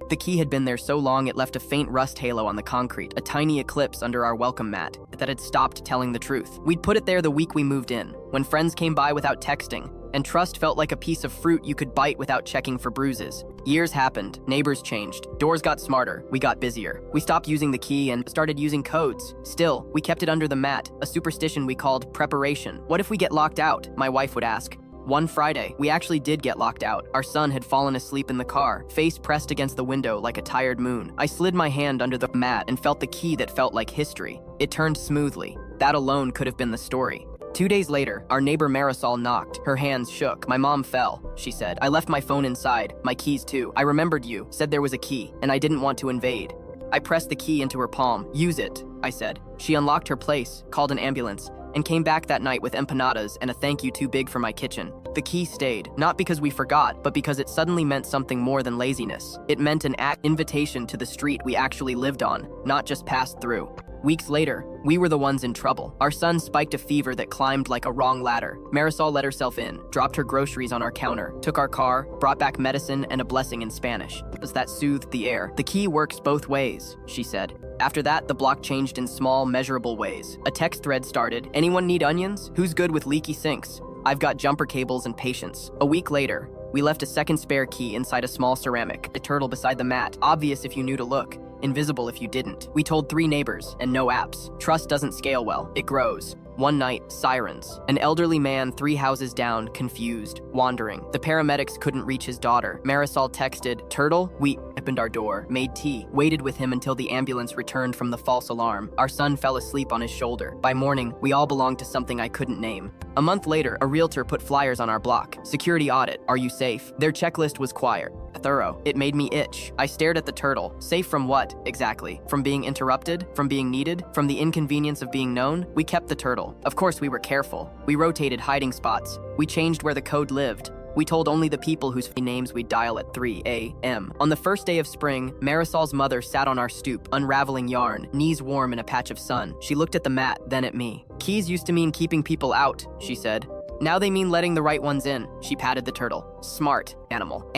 The key had been there so long it left a faint rust halo on the concrete, a tiny eclipse under our welcome mat that had stopped telling the truth. We'd put it there the week we moved in, when friends came by without texting, and trust felt like a piece of fruit you could bite without checking for bruises. Years happened, neighbors changed, doors got smarter, we got busier. We stopped using the key and started using codes. Still, we kept it under the mat, a superstition we called preparation. What if we get locked out? My wife would ask. One Friday, we actually did get locked out. Our son had fallen asleep in the car, face pressed against the window like a tired moon. I slid my hand under the mat and felt the key that felt like history. It turned smoothly. That alone could have been the story. 2 days later, our neighbor Marisol knocked. Her hands shook. My mom fell, she said. I left my phone inside, my keys too. I remembered you, said there was a key, and I didn't want to invade. I pressed the key into her palm. Use it, I said. She unlocked her place, called an ambulance, and came back that night with empanadas and a thank you too big for my kitchen. The key stayed, not because we forgot, but because it suddenly meant something more than laziness. It meant an invitation to the street we actually lived on, not just passed through. Weeks later, we were the ones in trouble. Our son spiked a fever that climbed like a wrong ladder. Marisol let herself in, dropped her groceries on our counter, took our car, brought back medicine and a blessing in Spanish. That soothed the air. The key works both ways, she said. After that, the block changed in small, measurable ways. A text thread started. Anyone need onions? Who's good with leaky sinks? I've got jumper cables and patience. A week later, we left a second spare key inside a small ceramic, a turtle beside the mat, obvious if you knew to look, invisible if you didn't. We told 3 neighbors, and no apps. Trust doesn't scale well, it grows. One night, sirens. An elderly man 3 houses down, confused, wandering. The paramedics couldn't reach his daughter. Marisol texted, Turtle? We opened our door, made tea, waited with him until the ambulance returned from the false alarm. Our son fell asleep on his shoulder. By morning, we all belonged to something I couldn't name. A month later, a realtor put flyers on our block. Security audit, are you safe? Their checklist was quiet, thorough. It made me itch. I stared at the turtle. Safe from what, exactly? From being interrupted? From being needed? From the inconvenience of being known? We kept the turtle. Of course we were careful. We rotated hiding spots. We changed where the code lived. We told only the people whose names we'd dial at 3 a.m. On the first day of spring, Marisol's mother sat on our stoop, unraveling yarn, knees warm in a patch of sun. She looked at the mat, then at me. Keys used to mean keeping people out, she said. Now they mean letting the right ones in. She patted the turtle. Smart, animal.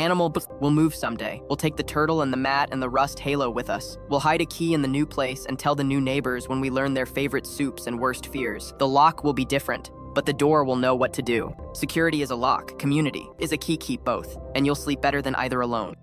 We'll move someday. We'll take the turtle and the mat and the rust halo with us. We'll hide a key in the new place and tell the new neighbors when we learn their favorite soups and worst fears. The lock will be different, but the door will know what to do. Security is a lock. Community is a key. Keep both, and you'll sleep better than either alone.